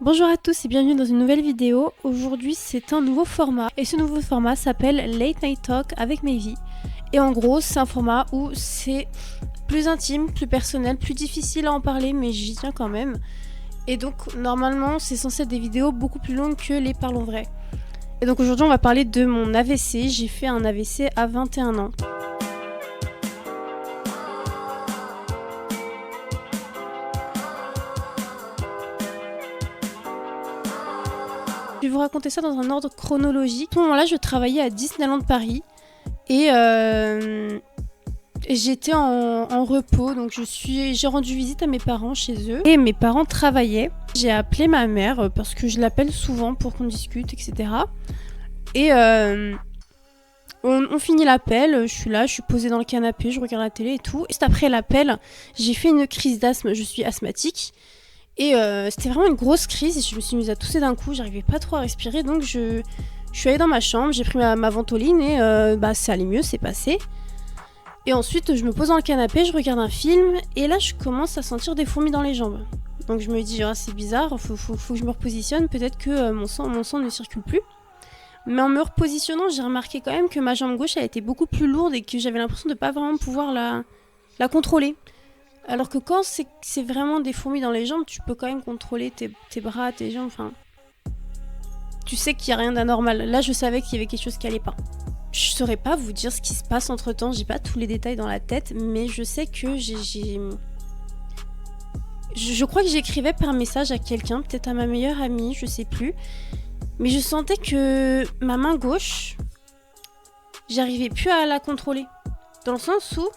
Bonjour à tous et bienvenue dans une nouvelle vidéo. Aujourd'hui c'est un nouveau format et ce nouveau format s'appelle Late Night Talk avec Mayvi. Et en gros c'est un format où c'est plus intime, plus personnel, plus difficile à en parler mais j'y tiens quand même. Et donc normalement c'est censé être des vidéos beaucoup plus longues que les Parlons Vrai. Et donc aujourd'hui on va parler de mon AVC. J'ai fait un AVC à 21 ans. Je vais vous raconter ça dans un ordre chronologique. À ce moment-là, je travaillais à Disneyland Paris et j'étais en repos. Donc j'ai rendu visite à mes parents chez eux et mes parents travaillaient. J'ai appelé ma mère parce que je l'appelle souvent pour qu'on discute, etc. Et on finit l'appel. Je suis là, je suis posée dans le canapé, je regarde la télé et tout. Juste après l'appel, j'ai fait une crise d'asthme. Je suis asthmatique. Et c'était vraiment une grosse crise et je me suis mise à tousser d'un coup, j'arrivais pas trop à respirer donc je suis allée dans ma chambre, j'ai pris ma ventoline et ça allait mieux, c'est passé. Et ensuite je me pose dans le canapé, je regarde un film et là je commence à sentir des fourmis dans les jambes. Donc je me dis c'est bizarre, faut que je me repositionne, peut-être que mon sang ne circule plus. Mais en me repositionnant j'ai remarqué quand même que ma jambe gauche elle était beaucoup plus lourde et que j'avais l'impression de pas vraiment pouvoir la contrôler. Alors que quand c'est vraiment des fourmis dans les jambes, tu peux quand même contrôler tes bras, tes jambes, enfin... Tu sais qu'il n'y a rien d'anormal. Là, je savais qu'il y avait quelque chose qui allait pas. Je saurais pas vous dire ce qui se passe entre temps, j'ai pas tous les détails dans la tête, mais je sais que je crois que j'écrivais par message à quelqu'un, peut-être à ma meilleure amie, je sais plus. Mais je sentais que ma main gauche, j'arrivais plus à la contrôler. Dans le sens où...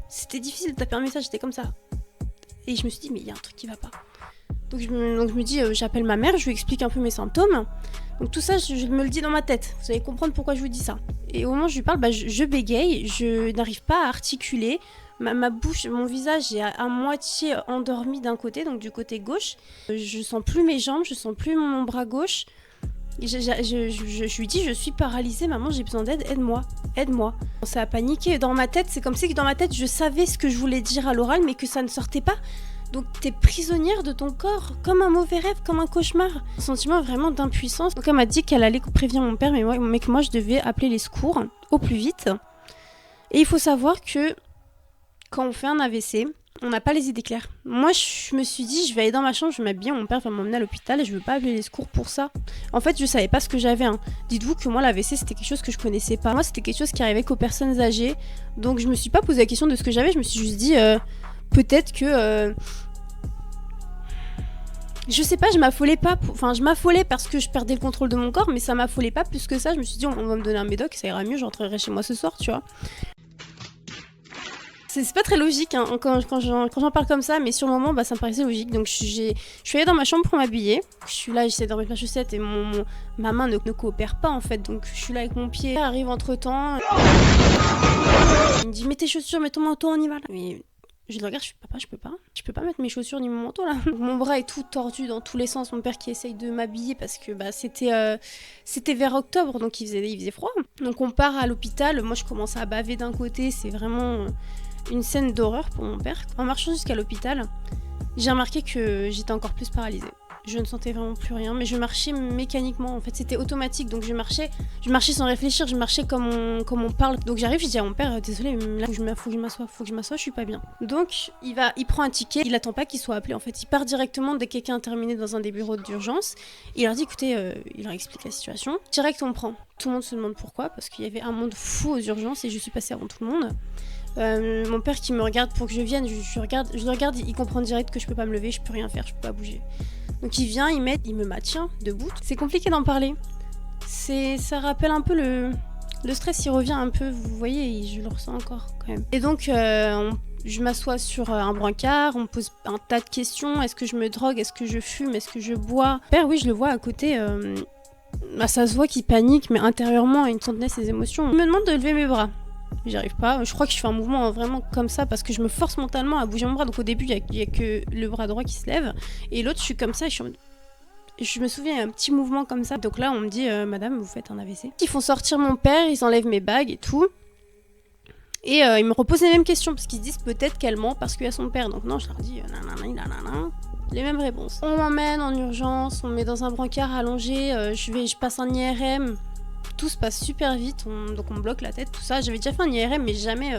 C'était difficile de taper un message, j'étais comme ça. Et je me suis dit, mais il y a un truc qui va pas. Donc je me dis, j'appelle ma mère, je lui explique un peu mes symptômes. Donc tout ça, je me le dis dans ma tête. Vous allez comprendre pourquoi je vous dis ça. Et au moment où je lui parle, je bégaye, je n'arrive pas à articuler. Ma bouche, mon visage est à moitié endormi d'un côté, donc du côté gauche. Je sens plus mes jambes, je sens plus mon bras gauche. Je lui dis, je suis paralysée, maman, j'ai besoin d'aide, aide-moi, aide-moi. Ça a paniqué dans ma tête, c'est comme si que dans ma tête, je savais ce que je voulais dire à l'oral, mais que ça ne sortait pas. Donc t'es prisonnière de ton corps, comme un mauvais rêve, comme un cauchemar. Un sentiment vraiment d'impuissance. Donc elle m'a dit qu'elle allait prévenir mon père, mais que moi je devais appeler les secours au plus vite. Et il faut savoir que quand on fait un AVC, on n'a pas les idées claires. Moi, je me suis dit, je vais aller dans ma chambre, je vais m'habiller, mon père va m'emmener à l'hôpital et je veux pas appeler les secours pour ça. En fait, je savais pas ce que j'avais. Dites-vous que moi, l'AVC, c'était quelque chose que je connaissais pas. Moi, c'était quelque chose qui arrivait qu'aux personnes âgées. Donc, je me suis pas posé la question de ce que j'avais. Je me suis juste dit, peut-être que... Je sais pas, je m'affolais pas. Enfin, je m'affolais parce que je perdais le contrôle de mon corps, mais ça m'affolait pas plus que ça. Je me suis dit, on va me donner un médoc, ça ira mieux, je rentrerai chez moi ce soir, tu vois. C'est pas très logique quand j'en parle comme ça, mais sur le moment, ça me paraissait logique. Donc je suis allée dans ma chambre pour m'habiller. Je suis là, j'essaie de remettre ma chaussette et ma main ne coopère pas en fait. Donc je suis là avec mon pied. Arrive entre temps. Il me dit, mets tes chaussures, mets ton manteau, on y va là. Mais je le regarde, je fais, papa, je peux pas mettre mes chaussures ni mon manteau là. Mon bras est tout tordu dans tous les sens. Mon père qui essaye de m'habiller parce que c'était vers octobre, donc il faisait froid. Donc on part à l'hôpital. Moi je commence à baver d'un côté, c'est vraiment... une scène d'horreur pour mon père. En marchant jusqu'à l'hôpital, j'ai remarqué que j'étais encore plus paralysée. Je ne sentais vraiment plus rien, mais je marchais mécaniquement. En fait, c'était automatique, donc je marchais sans réfléchir. Je marchais comme on parle. Donc j'arrive, je dis à mon père, désolé, là faut que je m'assoie, je suis pas bien. Donc il prend un ticket, il attend pas qu'il soit appelé. En fait, il part directement dès que quelqu'un a terminé dans un des bureaux d'urgence. Il leur dit, écoutez, il leur explique la situation. Direct, on prend. Tout le monde se demande pourquoi, parce qu'il y avait un monde fou aux urgences et je suis passée avant tout le monde. Mon père qui me regarde pour que je vienne, je le regarde, il comprend direct que je peux pas me lever, je peux rien faire, je peux pas bouger. Donc il vient, il me maintient debout. C'est compliqué d'en parler. Ça rappelle un peu le stress, il revient un peu, vous voyez, je le ressens encore quand même. Et donc je m'assois sur un brancard, on me pose un tas de questions. Est-ce que je me drogue? Est-ce que je fume? Est-ce que je bois? Mon père, oui, je le vois à côté. Ça se voit qu'il panique, mais intérieurement, il contenait ses émotions. Il me demande de lever mes bras. J'y arrive pas. Je crois que je fais un mouvement vraiment comme ça parce que je me force mentalement à bouger mon bras. Donc au début, il y a que le bras droit qui se lève. Et l'autre, je suis comme ça. Je me souviens, il y a un petit mouvement comme ça. Donc là, on me dit, madame, vous faites un AVC. Ils font sortir mon père, ils enlèvent mes bagues et tout. Et ils me reposent les mêmes questions parce qu'ils se disent peut-être qu'elle ment parce qu'il y a son père. Donc non, je leur dis, nanana. les mêmes réponses. On m'emmène en urgence, on me met dans un brancard allongé, je passe un IRM, tout se passe super vite, donc on me bloque la tête, tout ça. J'avais déjà fait un IRM, mais jamais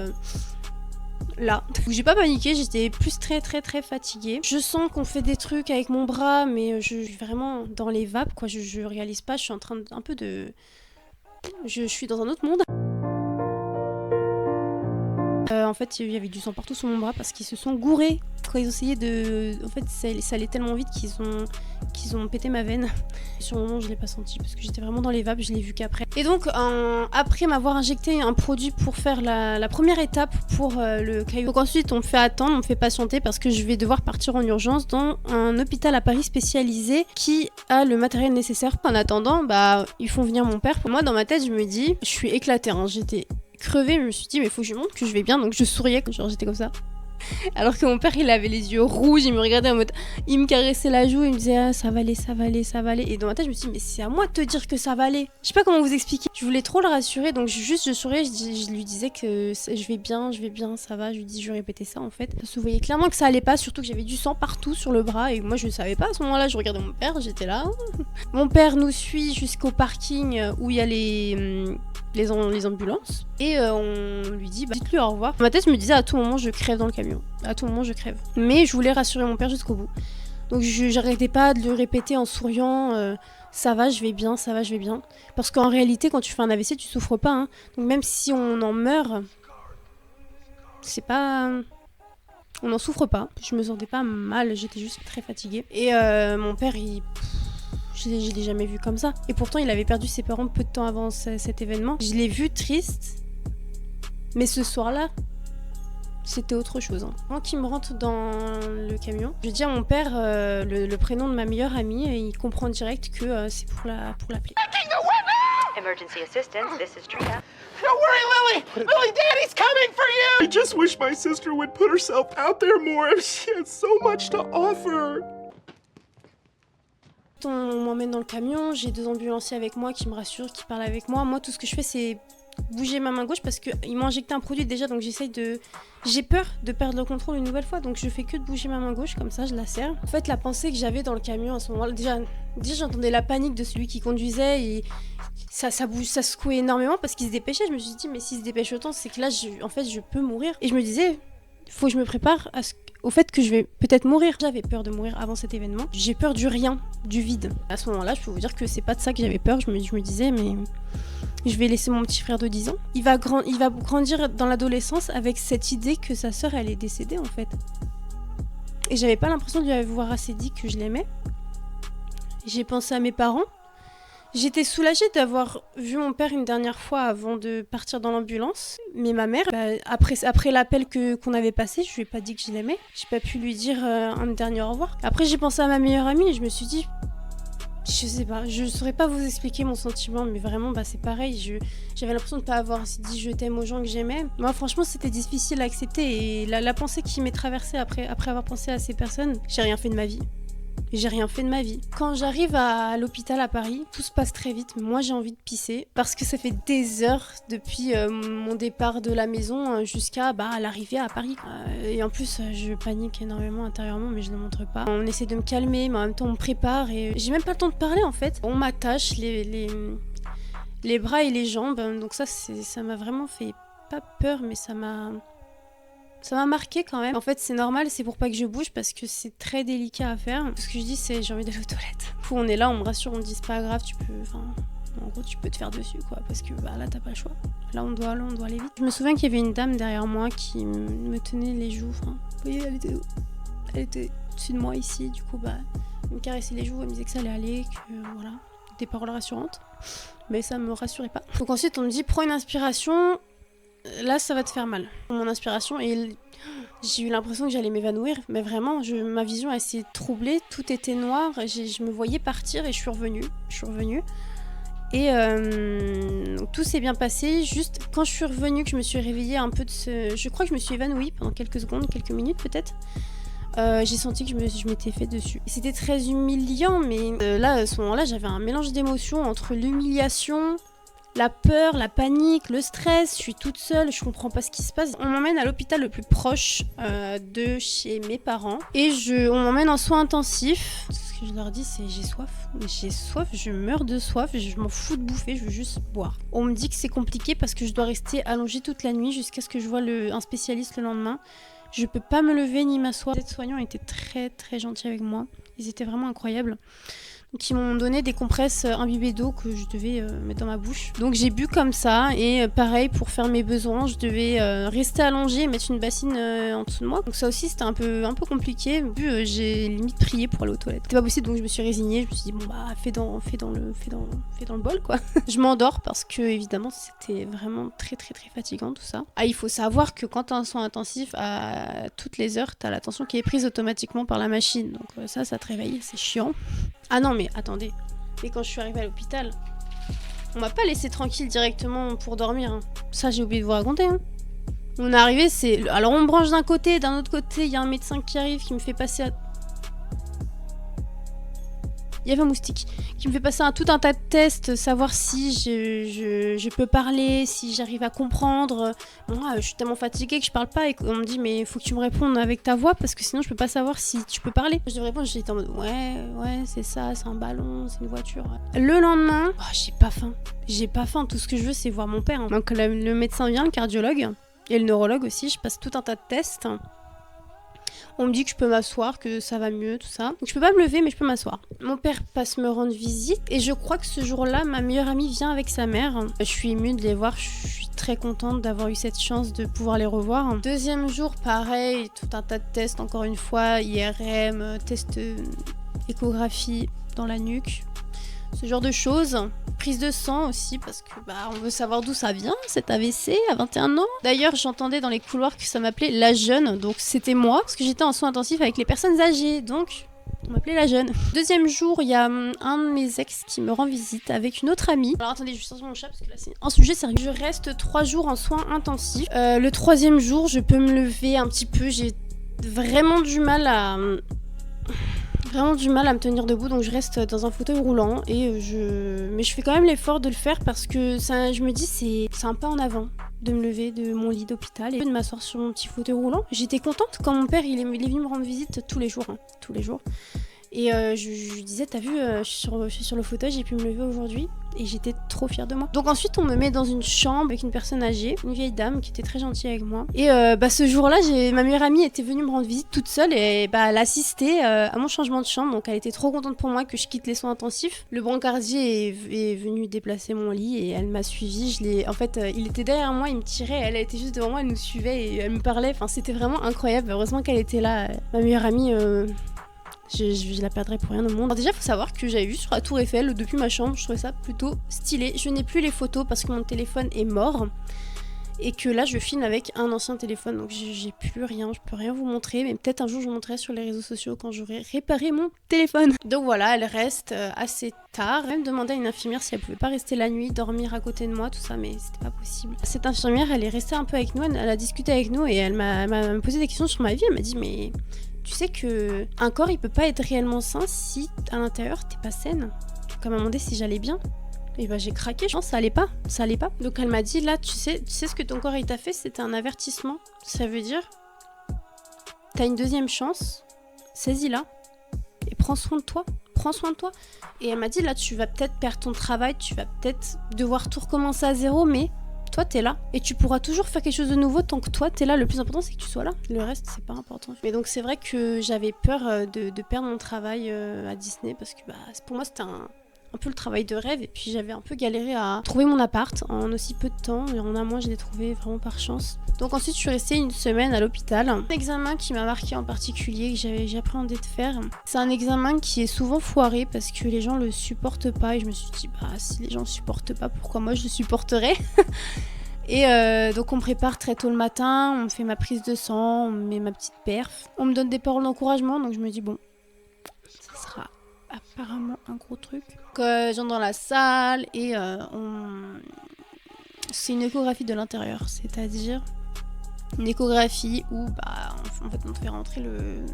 là. J'ai pas paniqué, j'étais plus très fatiguée. Je sens qu'on fait des trucs avec mon bras, mais je suis vraiment dans les vapes, quoi. Je réalise pas, je suis en train un peu de... Je suis dans un autre monde. En fait, il y avait du sang partout sur mon bras parce qu'ils se sont gourés quand ils ont essayé de... En fait, ça allait tellement vite qu'ils ont pété ma veine. Sur le moment, je l'ai pas senti parce que j'étais vraiment dans les vapes, je l'ai vu qu'après. Et donc, après m'avoir injecté un produit pour faire la première étape pour le caillou. Donc ensuite, on me fait attendre, on me fait patienter parce que je vais devoir partir en urgence dans un hôpital à Paris spécialisé qui a le matériel nécessaire. En attendant, ils font venir mon père. Moi, dans ma tête, je me dis, je suis éclatée, hein, j'étais crevée, je me suis dit mais faut que je lui montre que je vais bien, donc je souriais, genre j'étais comme ça. Alors que mon père il avait les yeux rouges, il me regardait en mode, il me caressait la joue, il me disait ah, ça va aller, ça va aller, ça va aller. Et dans ma tête je me suis dit mais c'est à moi de te dire que ça va aller. Je sais pas comment vous expliquer. Je voulais trop le rassurer, donc je souriais, je lui disais que je vais bien, ça va. Je lui dis, je répétais ça en fait. Ça se voyait clairement que ça allait pas, surtout que j'avais du sang partout sur le bras et moi je savais pas à ce moment-là. Je regardais mon père, j'étais là. Mon père nous suit jusqu'au parking où il y a les ambulances et on lui dit dites-lui au revoir. Dans ma tête je me disais à tout moment je crève dans le camion, à tout moment je crève, mais je voulais rassurer mon père jusqu'au bout, donc j'arrêtais pas de le répéter en souriant ça va je vais bien, ça va je vais bien, parce qu'en réalité quand tu fais un AVC tu souffres pas, hein. Donc même si on en meurt, c'est pas... on n'en souffre pas. Je me sentais pas mal, j'étais juste très fatiguée. Et mon père, je l'ai jamais vu comme ça. Et pourtant, il avait perdu ses parents peu de temps avant cet événement. Je l'ai vu triste. Mais ce soir-là, c'était autre chose. Hein. Quand il me rentre dans le camion, je dis à mon père le prénom de ma meilleure amie et il comprend direct que c'est pour l'appeler. Emergency assistance, this is Trina. Don't worry, Lily! Lily, Daddy's coming for you! I just wish my sister would put herself out there more. She has so much to offer. On m'emmène dans le camion, j'ai 2 ambulanciers avec moi qui me rassurent, qui parlent avec moi. Moi, tout ce que je fais, c'est bouger ma main gauche parce qu'ils m'ont injecté un produit déjà, donc j'ai peur de perdre le contrôle une nouvelle fois, donc je fais que de bouger ma main gauche, comme ça je la serre. En fait, la pensée que j'avais dans le camion à ce moment-là, déjà j'entendais la panique de celui qui conduisait et ça secouait énormément parce qu'il se dépêchait. Je me suis dit mais s'il se dépêche autant, c'est que là en fait je peux mourir. Et je me disais faut que je me prépare au fait que je vais peut-être mourir. J'avais peur de mourir avant cet événement. J'ai peur du rien, du vide. À ce moment-là, je peux vous dire que c'est pas de ça que j'avais peur. Je me disais mais je vais laisser mon petit frère de 10 ans. Il va grandir dans l'adolescence avec cette idée que sa sœur elle est décédée en fait. Et j'avais pas l'impression de lui avoir assez dit que je l'aimais. J'ai pensé à mes parents. J'étais soulagée d'avoir vu mon père une dernière fois avant de partir dans l'ambulance. Mais ma mère, après l'appel qu'on avait passé, je lui ai pas dit que je l'aimais. J'ai pas pu lui dire un dernier au revoir. Après j'ai pensé à ma meilleure amie et je me suis dit... Je sais pas, je saurais pas vous expliquer mon sentiment, mais vraiment c'est pareil, j'avais l'impression de pas avoir dit je t'aime aux gens que j'aimais. Moi franchement c'était difficile à accepter et la pensée qui m'est traversée après avoir pensé à ces personnes, j'ai rien fait de ma vie. J'ai rien fait de ma vie. Quand j'arrive à l'hôpital à Paris, tout se passe très vite. Moi, j'ai envie de pisser parce que ça fait des heures depuis mon départ de la maison jusqu'à l'arrivée à Paris. Et en plus, je panique énormément intérieurement, mais je ne le montre pas. On essaie de me calmer, mais en même temps, on me prépare et j'ai même pas le temps de parler en fait. On m'attache les bras et les jambes. Donc ça m'a vraiment fait pas peur, mais ça m'a marqué quand même. En fait, c'est normal, c'est pour pas que je bouge parce que c'est très délicat à faire. Ce que je dis, c'est j'ai envie d'aller aux toilettes. On est là, on me rassure, on me dit c'est pas grave, en gros, tu peux te faire dessus quoi, parce que là, t'as pas le choix. Là, on doit aller vite. Je me souviens qu'il y avait une dame derrière moi qui me tenait les joues. Vous voyez, elle était au-dessus de moi ici. Du coup, elle me caressait les joues, elle me disait que ça allait aller, que voilà, des paroles rassurantes. Mais ça me rassurait pas. Donc ensuite, on me dit prends une inspiration. Là, ça va te faire mal. Mon inspiration, et j'ai eu l'impression que j'allais m'évanouir, mais vraiment, ma vision elle s'est troublée, tout était noir, je me voyais partir et je suis revenue. Et tout s'est bien passé, juste quand je suis revenue, que je me suis réveillée un peu je crois que je me suis évanouie pendant quelques secondes, quelques minutes peut-être. J'ai senti que je m'étais fait dessus. C'était très humiliant, mais là, à ce moment-là, j'avais un mélange d'émotions entre l'humiliation, La peur, la panique, le stress, je suis toute seule, je comprends pas ce qui se passe. On m'emmène à l'hôpital le plus proche de chez mes parents et on m'emmène en soins intensifs. Ce que je leur dis, c'est j'ai soif, je meurs de soif, je m'en fous de bouffer, je veux juste boire. On me dit que c'est compliqué parce que je dois rester allongée toute la nuit jusqu'à ce que je vois un spécialiste le lendemain. Je peux pas me lever ni m'asseoir. Les aides-soignants étaient très très gentils avec moi, ils étaient vraiment incroyables. Donc ils m'ont donné des compresses imbibées d'eau que je devais mettre dans ma bouche. Donc j'ai bu comme ça et pareil pour faire mes besoins, je devais rester allongée et mettre une bassine en dessous de moi. Donc ça aussi c'était un peu compliqué. J'ai limite prié pour aller aux toilettes. C'était pas possible donc je me suis résignée. Je me suis dit bon bah fais dans le bol quoi. Je m'endors parce que évidemment c'était vraiment très très très fatigant tout ça. Ah il faut savoir que quand t'as un soin intensif à toutes les heures t'as la tension qui est prise automatiquement par la machine. Donc ça te réveille, c'est chiant. Ah non mais attendez, mais quand je suis arrivée à l'hôpital, on m'a pas laissé tranquille directement pour dormir. Hein. Ça j'ai oublié de vous raconter. Hein. On est arrivé, alors on me branche d'un côté, d'un autre côté, il y a un médecin qui arrive qui me fait passer à... Il y avait un moustique qui me fait passer tout un tas de tests, savoir si je peux parler, si j'arrive à comprendre. Moi, je suis tellement fatiguée que je parle pas et on me dit mais faut que tu me répondes avec ta voix parce que sinon je peux pas savoir si tu peux parler. Je devais répondre, j'étais en mode ouais, c'est ça, c'est un ballon, c'est une voiture. Le lendemain, j'ai pas faim, tout ce que je veux c'est voir mon père. Hein. Donc le médecin vient, le cardiologue et le neurologue aussi, je passe tout un tas de tests. On me dit que je peux m'asseoir, que ça va mieux, tout ça. Donc je peux pas me lever, mais je peux m'asseoir. Mon père passe me rendre visite et je crois que ce jour-là, ma meilleure amie vient avec sa mère. Je suis émue de les voir, je suis très contente d'avoir eu cette chance de pouvoir les revoir. Deuxième jour, pareil, tout un tas de tests, encore une fois, IRM, test échographie dans la nuque. Ce genre de choses. Prise de sang aussi parce que on veut savoir d'où ça vient cet AVC à 21 ans. D'ailleurs j'entendais dans les couloirs que ça m'appelait la jeune, donc c'était moi parce que j'étais en soins intensifs avec les personnes âgées, donc on m'appelait la jeune. Deuxième jour, il y a un de mes ex qui me rend visite avec une autre amie. Alors attendez, je vais sortir mon chat parce que là c'est un sujet sérieux. Je reste 3 jours en soins intensifs. Le troisième jour, je peux me lever un petit peu, j'ai vraiment du mal à me tenir debout, donc je reste dans un fauteuil roulant mais je fais quand même l'effort de le faire parce que ça, je me dis c'est un pas en avant de me lever de mon lit d'hôpital et de m'asseoir sur mon petit fauteuil roulant. J'étais contente quand mon père il est venu me rendre visite tous les jours. Et je lui disais, t'as vu, je suis sur le fauteuil, j'ai pu me lever aujourd'hui. Et j'étais trop fière de moi. Donc ensuite, on me met dans une chambre avec une personne âgée, une vieille dame qui était très gentille avec moi. Et ce jour-là, ma meilleure amie était venue me rendre visite toute seule et elle assistait à mon changement de chambre. Donc elle était trop contente pour moi que je quitte les soins intensifs. Le brancardier est venu déplacer mon lit et elle m'a suivie. En fait, il était derrière moi, il me tirait, elle était juste devant moi, elle nous suivait et elle me parlait. Enfin, c'était vraiment incroyable. Heureusement qu'elle était là. Ma meilleure amie... Je la perdrai pour rien au monde. Alors déjà, faut savoir que j'avais vu sur la tour Eiffel depuis ma chambre, je trouvais ça plutôt stylé. Je n'ai plus les photos parce que mon téléphone est mort et que là, je filme avec un ancien téléphone, donc j'ai plus rien, je peux rien vous montrer, mais peut-être un jour je vous montrerai sur les réseaux sociaux quand j'aurai réparé mon téléphone. Donc voilà, elle reste assez tard. J'ai même demandé à une infirmière si elle pouvait pas rester la nuit, dormir à côté de moi, tout ça, mais c'était pas possible. Cette infirmière, elle est restée un peu avec nous, elle a discuté avec nous et elle m'a posé des questions sur ma vie. Elle m'a dit mais tu sais que un corps il peut pas être réellement sain si à l'intérieur t'es pas saine. Donc elle m'a demandé si j'allais bien. Et j'ai craqué, je pense ça allait pas. Donc elle m'a dit là tu sais ce que ton corps il t'a fait, c'était un avertissement. Ça veut dire t'as une deuxième chance, saisis-la et prends soin de toi. Et elle m'a dit là tu vas peut-être perdre ton travail, tu vas peut-être devoir tout recommencer à zéro, mais toi t'es là et tu pourras toujours faire quelque chose de nouveau tant que toi t'es là. Le plus important c'est que tu sois là, le reste c'est pas important. Mais donc c'est vrai que j'avais peur de perdre mon travail à Disney parce que pour moi c'était un peu le travail de rêve et puis j'avais un peu galéré à trouver mon appart en aussi peu de temps et en un mois je l'ai trouvé vraiment par chance. Donc ensuite je suis restée une semaine à l'hôpital. Un examen qui m'a marqué en particulier que j'appréhendais de faire, c'est un examen qui est souvent foiré parce que les gens le supportent pas et je me suis dit si les gens le supportent pas, pourquoi moi je le supporterais. Et donc on me prépare très tôt le matin, on me fait ma prise de sang, on me met ma petite perf, on me donne des paroles d'encouragement, donc je me dis bon, ça sera apparemment un gros truc. J'entre dans la salle et c'est une échographie de l'intérieur, c'est-à-dire une échographie où en fait on te fait rentrer le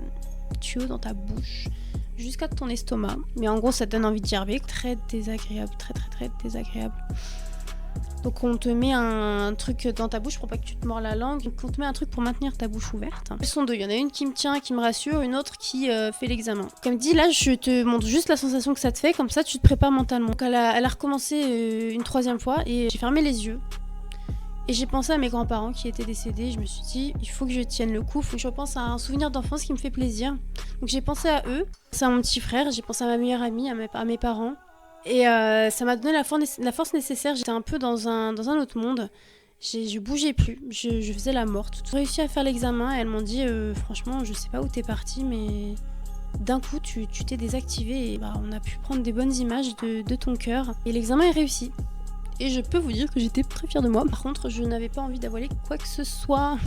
tuyau dans ta bouche jusqu'à ton estomac, mais en gros ça te donne envie de gerber, très désagréable, très très très désagréable. Donc on te met un truc dans ta bouche pour pas que tu te mords la langue. Donc on te met un truc pour maintenir ta bouche ouverte. Elles sont deux, il y en a une qui me tient, qui me rassure, une autre qui fait l'examen. Comme dit, là je te montre juste la sensation que ça te fait, comme ça tu te prépares mentalement. Donc elle a recommencé une troisième fois et j'ai fermé les yeux. Et j'ai pensé à mes grands-parents qui étaient décédés. Je me suis dit, il faut que je tienne le coup, il faut que je pense à un souvenir d'enfance qui me fait plaisir. Donc j'ai pensé à eux, c'est à mon petit frère, j'ai pensé à ma meilleure amie, à mes parents. Et ça m'a donné la force nécessaire. J'étais un peu dans un autre monde. Je bougeais plus, je faisais la morte. J'ai réussi à faire l'examen et elles m'ont dit franchement, je sais pas où t'es partie, mais d'un coup tu t'es désactivé et on a pu prendre des bonnes images de ton cœur. Et l'examen est réussi. Et je peux vous dire que j'étais très fière de moi. Par contre, je n'avais pas envie d'avaler quoi que ce soit.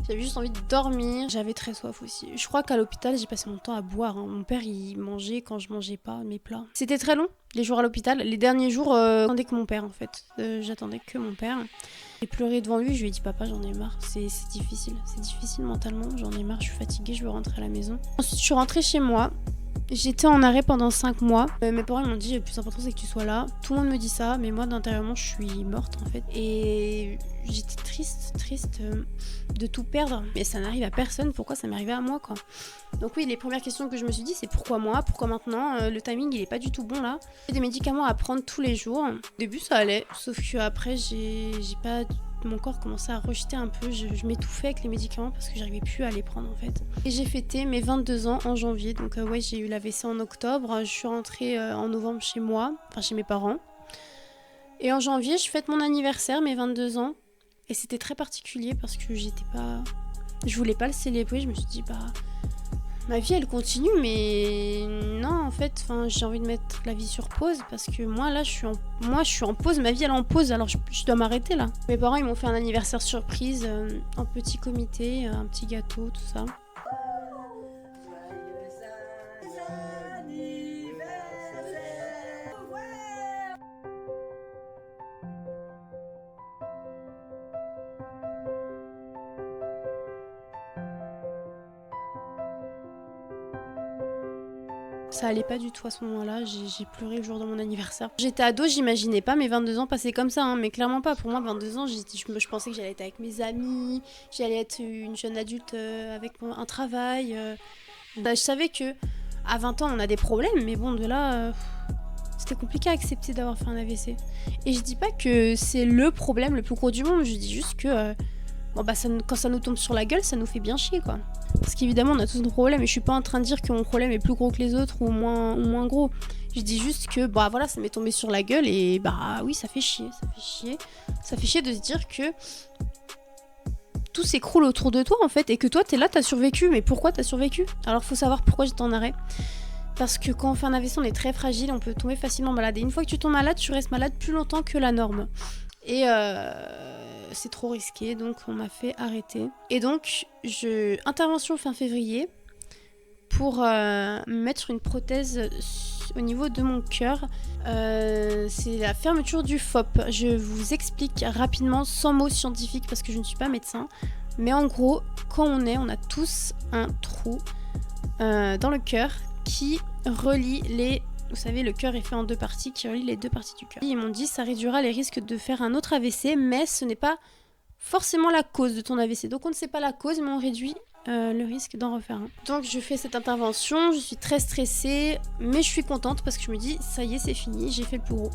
J'avais juste envie de dormir. J'avais très soif aussi. Je crois qu'à l'hôpital, j'ai passé mon temps à boire. Mon père, il mangeait quand je mangeais pas mes plats. C'était très long, les jours à l'hôpital. Les derniers jours, j'attendais que mon père, en fait. J'attendais que mon père. J'ai pleuré devant lui. Je lui ai dit, papa, j'en ai marre. C'est difficile. C'est difficile mentalement. J'en ai marre. Je suis fatiguée. Je veux rentrer à la maison. Ensuite, je suis rentrée chez moi. J'étais en arrêt pendant 5 mois. Mes parents m'ont dit, le plus important c'est que tu sois là. Tout le monde me dit ça, mais moi d'intérieurement je suis morte en fait. Et j'étais triste de tout perdre. Mais ça n'arrive à personne, pourquoi ça m'est arrivé à moi quoi. Donc oui, les premières questions que je me suis dit c'est pourquoi moi, pourquoi maintenant. Le timing il est pas du tout bon là. J'ai des médicaments à prendre tous les jours. Au début ça allait, sauf que après j'ai pas... Mon corps commençait à rejeter un peu, je m'étouffais avec les médicaments parce que j'arrivais plus à les prendre en fait. Et j'ai fêté mes 22 ans en janvier, donc ouais j'ai eu l'AVC en octobre, je suis rentrée en novembre chez moi, enfin chez mes parents. Et en janvier je fête mon anniversaire, mes 22 ans, et c'était très particulier parce que je voulais pas le célébrer, je me suis dit ma vie elle continue mais non en fait j'ai envie de mettre la vie sur pause parce que moi là je suis en pause, ma vie elle est en pause alors je dois m'arrêter là. Mes parents ils m'ont fait un anniversaire surprise en petit comité, un petit gâteau, tout ça. Ça allait pas du tout à ce moment-là, j'ai pleuré le jour de mon anniversaire. J'étais ado, j'imaginais pas mes 22 ans passer comme ça, mais clairement pas. Pour moi, 22 ans, je pensais que j'allais être avec mes amis, j'allais être une jeune adulte avec un travail. Je savais que à 20 ans, on a des problèmes, mais bon, de là, c'était compliqué à accepter d'avoir fait un AVC. Et je dis pas que c'est le problème le plus gros du monde, je dis juste que... quand ça nous tombe sur la gueule, ça nous fait bien chier quoi. Parce qu'évidemment on a tous nos problèmes et je suis pas en train de dire que mon problème est plus gros que les autres ou moins gros. Je dis juste que voilà, ça m'est tombé sur la gueule et oui ça fait chier. Ça fait chier de se dire que tout s'écroule autour de toi en fait et que toi t'es là, t'as survécu. Mais pourquoi t'as survécu? Alors faut savoir pourquoi j'étais en arrêt. Parce que quand on fait un AVC on est très fragile, on peut tomber facilement malade. Et une fois que tu tombes malade, tu restes malade plus longtemps que la norme. Et c'est trop risqué, donc on m'a fait arrêter. Et donc, intervention fin février pour mettre une prothèse au niveau de mon cœur. C'est la fermeture du FOP. Je vous explique rapidement, sans mots scientifiques, parce que je ne suis pas médecin. Mais en gros, quand on a tous un trou dans le cœur qui relie les... Vous savez, le cœur est fait en 2 parties qui relient les 2 parties du cœur. Ils m'ont dit ça réduira les risques de faire un autre AVC, mais ce n'est pas forcément la cause de ton AVC. Donc on ne sait pas la cause, mais on réduit le risque d'en refaire un. Donc je fais cette intervention, je suis très stressée, mais je suis contente parce que je me dis ça y est, c'est fini, j'ai fait le plus gros.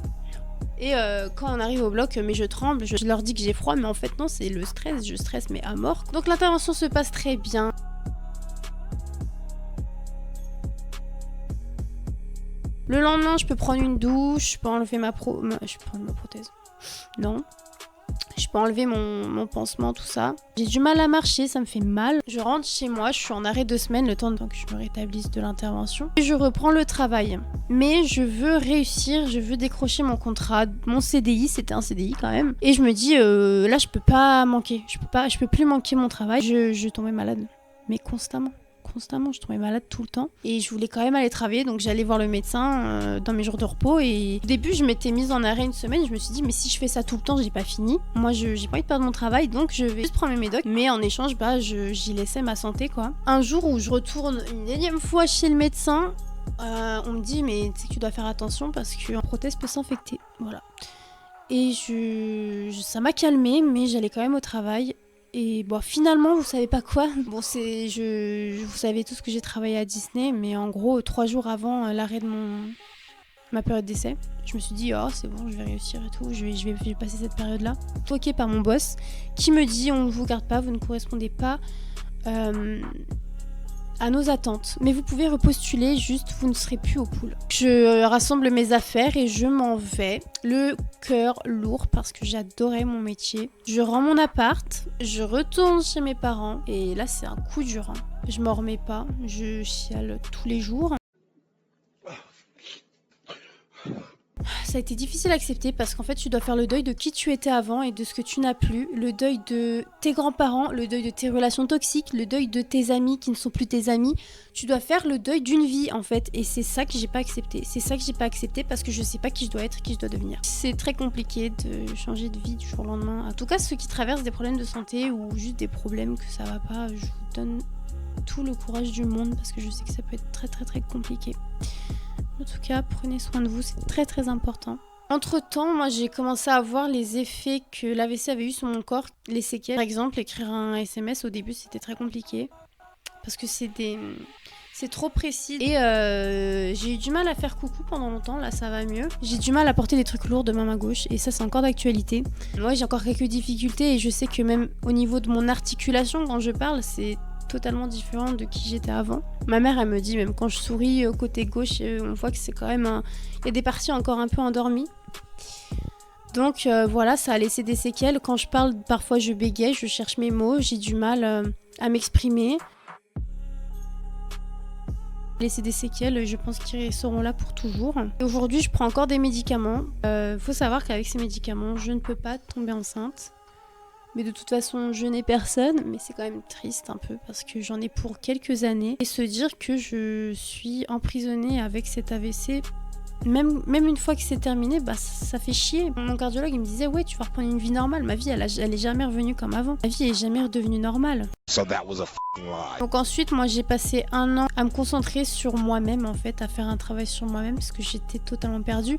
Et quand on arrive au bloc, mais je tremble, je leur dis que j'ai froid, mais en fait non, c'est le stress, je stresse mais à mort. Donc l'intervention se passe très bien. Le lendemain, je peux prendre une douche, je peux enlever ma prothèse. Non. Je peux enlever mon pansement, tout ça. J'ai du mal à marcher, ça me fait mal. Je rentre chez moi, je suis en arrêt 2 semaines, le temps que je me rétablisse de l'intervention. Et je reprends le travail. Mais je veux réussir, je veux décrocher mon contrat. Mon CDI, c'était un CDI quand même. Et je me dis, là, je peux pas manquer. Je peux plus manquer mon travail. Je tombais malade, mais constamment, je tombais malade tout le temps et je voulais quand même aller travailler, donc j'allais voir le médecin dans mes jours de repos. Et au début je m'étais mise en arrêt 1 semaine et je me suis dit mais si je fais ça tout le temps j'ai pas fini, moi j'ai pas envie de perdre mon travail, donc je vais juste prendre mes médocs, mais en échange j'y laissais ma santé quoi. Un jour où je retourne une énième fois chez le médecin, on me dit mais tu sais que tu dois faire attention parce qu'une prothèse peut s'infecter, voilà. Et ça m'a calmée, mais j'allais quand même au travail. Et bon, finalement, vous savez pas quoi. Bon, vous savez tous que j'ai travaillé à Disney, mais en gros, 3 jours avant l'arrêt de ma période d'essai, je me suis dit, oh, c'est bon, je vais réussir et tout, je vais passer cette période-là. Toqué par mon boss, qui me dit, on ne vous garde pas, vous ne correspondez pas à nos attentes. Mais vous pouvez repostuler, juste vous ne serez plus au pool. Je rassemble mes affaires et je m'en vais. Le cœur lourd parce que j'adorais mon métier. Je rends mon appart, je retourne chez mes parents et là c'est un coup dur. Je m'en remets pas, je chiale tous les jours. Ça a été difficile à accepter parce qu'en fait tu dois faire le deuil de qui tu étais avant et de ce que tu n'as plus, le deuil de tes grands-parents, le deuil de tes relations toxiques, le deuil de tes amis qui ne sont plus tes amis. Tu dois faire le deuil d'une vie en fait et c'est ça que j'ai pas accepté. C'est ça que j'ai pas accepté parce que je sais pas qui je dois être, qui je dois devenir. C'est très compliqué de changer de vie du jour au lendemain. En tout cas ceux qui traversent des problèmes de santé ou juste des problèmes que ça va pas, je vous donne tout le courage du monde parce que je sais que ça peut être très très très compliqué. En tout cas, prenez soin de vous, c'est très très important. Entre-temps, moi j'ai commencé à voir les effets que l'AVC avait eu sur mon corps, les séquelles. Par exemple, écrire un SMS au début c'était très compliqué parce que c'est trop précis. Et j'ai eu du mal à faire coucou pendant longtemps, là ça va mieux. J'ai du mal à porter des trucs lourds de ma main gauche et ça c'est encore d'actualité. Moi j'ai encore quelques difficultés et je sais que même au niveau de mon articulation quand je parle, c'est totalement différent de qui j'étais avant. Ma mère elle me dit même quand je souris au côté gauche, on voit que c'est quand même il y a des parties encore un peu endormies. Donc voilà, ça a laissé des séquelles. Quand je parle, parfois je bégaye, je cherche mes mots, j'ai du mal à m'exprimer. Laisser des séquelles, je pense qu'ils seront là pour toujours. Et aujourd'hui, je prends encore des médicaments. Faut savoir qu'avec ces médicaments, je ne peux pas tomber enceinte. Mais de toute façon, je n'ai personne. Mais c'est quand même triste un peu parce que j'en ai pour quelques années. Et se dire que je suis emprisonnée avec cet AVC, même une fois que c'est terminé, bah ça fait chier. Mon cardiologue il me disait ouais tu vas reprendre une vie normale. Ma vie elle est jamais revenue comme avant. Ma vie est jamais redevenue normale. So that was a f***ing lie. Donc ensuite moi j'ai passé 1 an à me concentrer sur moi-même en fait, à faire un travail sur moi-même parce que j'étais totalement perdue.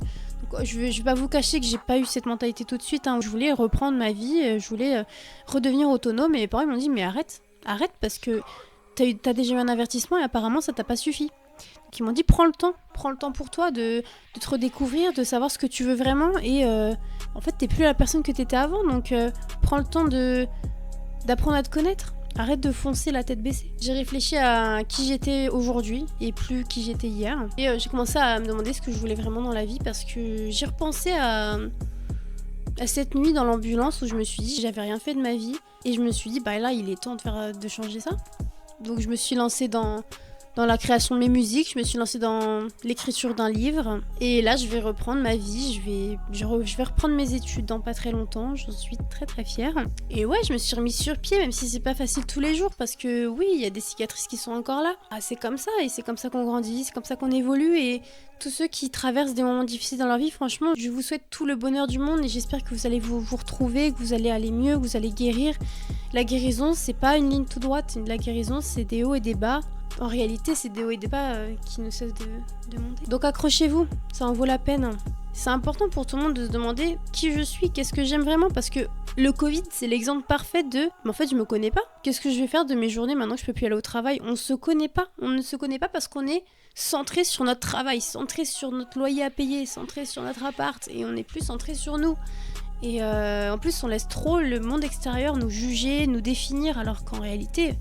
Donc, je vais pas vous cacher que j'ai pas eu cette mentalité tout de suite. Je voulais reprendre ma vie, je voulais redevenir autonome et mes parents m'ont dit mais arrête parce que t'as déjà eu un avertissement et apparemment ça t'a pas suffi. Donc ils m'ont dit prends le temps pour toi de te redécouvrir, de savoir ce que tu veux vraiment et en fait t'es plus la personne que t'étais avant donc prends le temps d'apprendre à te connaître. Arrête de foncer la tête baissée. J'ai réfléchi à qui j'étais aujourd'hui et plus qui j'étais hier. Et j'ai commencé à me demander ce que je voulais vraiment dans la vie parce que j'ai repensé à cette nuit dans l'ambulance où je me suis dit j'avais rien fait de ma vie et je me suis dit bah là il est temps de changer ça. Donc je me suis lancée dans la création de mes musiques, je me suis lancée dans l'écriture d'un livre et là je vais reprendre ma vie, je vais reprendre mes études dans pas très longtemps, j'en suis très très fière. Et ouais, je me suis remise sur pied même si c'est pas facile tous les jours parce que oui, il y a des cicatrices qui sont encore là. Ah, c'est comme ça et c'est comme ça qu'on grandit, c'est comme ça qu'on évolue et tous ceux qui traversent des moments difficiles dans leur vie, franchement, je vous souhaite tout le bonheur du monde et j'espère que vous allez vous retrouver, que vous allez aller mieux, que vous allez guérir. La guérison, c'est pas une ligne toute droite, la guérison c'est des hauts et des bas. En réalité, c'est des hauts et des bas qui ne cessent de monter. Donc accrochez-vous, ça en vaut la peine. C'est important pour tout le monde de se demander qui je suis, qu'est-ce que j'aime vraiment, parce que le Covid, c'est l'exemple parfait de « mais en fait, je me connais pas. Qu'est-ce que je vais faire de mes journées maintenant que je peux plus aller au travail ?» On se connaît pas. On ne se connaît pas parce qu'on est centré sur notre travail, centré sur notre loyer à payer, centré sur notre appart, et on n'est plus centré sur nous. Et en plus, on laisse trop le monde extérieur nous juger, nous définir, alors qu'en réalité...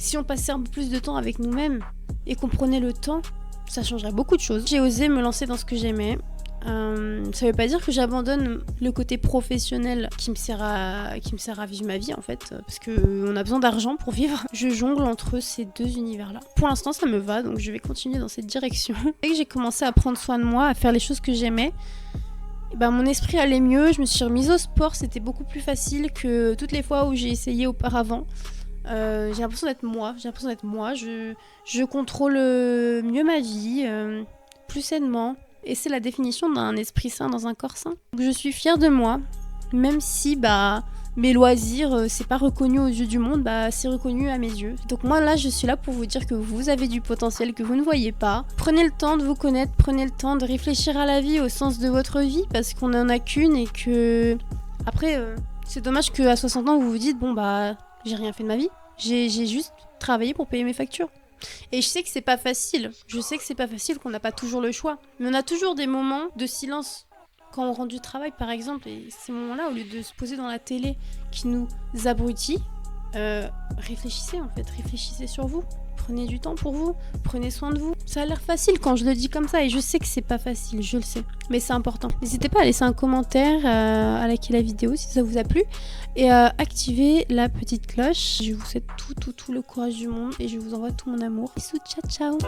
Si on passait un peu plus de temps avec nous-mêmes et qu'on prenait le temps, ça changerait beaucoup de choses. J'ai osé me lancer dans ce que j'aimais. Ça veut pas dire que j'abandonne le côté professionnel qui me sert à vivre ma vie en fait, parce qu'on a besoin d'argent pour vivre. Je jongle entre ces deux univers-là. Pour l'instant, ça me va, donc je vais continuer dans cette direction. Dès que j'ai commencé à prendre soin de moi, à faire les choses que j'aimais, mon esprit allait mieux. Je me suis remise au sport, c'était beaucoup plus facile que toutes les fois où j'ai essayé auparavant. J'ai l'impression d'être moi, je contrôle mieux ma vie, plus sainement, et c'est la définition d'un esprit sain dans un corps sain. Donc je suis fière de moi, même si mes loisirs, c'est pas reconnu aux yeux du monde, bah c'est reconnu à mes yeux. Donc moi là je suis là pour vous dire que vous avez du potentiel que vous ne voyez pas. Prenez le temps de vous connaître, prenez le temps de réfléchir à la vie, au sens de votre vie, parce qu'on en a qu'une et que... Après, c'est dommage qu'à 60 ans vous vous dites, bon bah j'ai rien fait de ma vie, j'ai juste travaillé pour payer mes factures. Et je sais que c'est pas facile, qu'on n'a pas toujours le choix, mais on a toujours des moments de silence quand on rentre du travail par exemple, et ces moments-là, au lieu de se poser dans la télé qui nous abrutit, réfléchissez en fait, réfléchissez sur vous, prenez du temps pour vous, prenez soin de vous. Ça a l'air facile quand je le dis comme ça, et je sais que c'est pas facile, je le sais, mais c'est important. N'hésitez pas à laisser un commentaire, à liker la vidéo si ça vous a plu, et à activer la petite cloche. Je vous souhaite tout le courage du monde, et je vous envoie tout mon amour. Bisous, ciao ciao.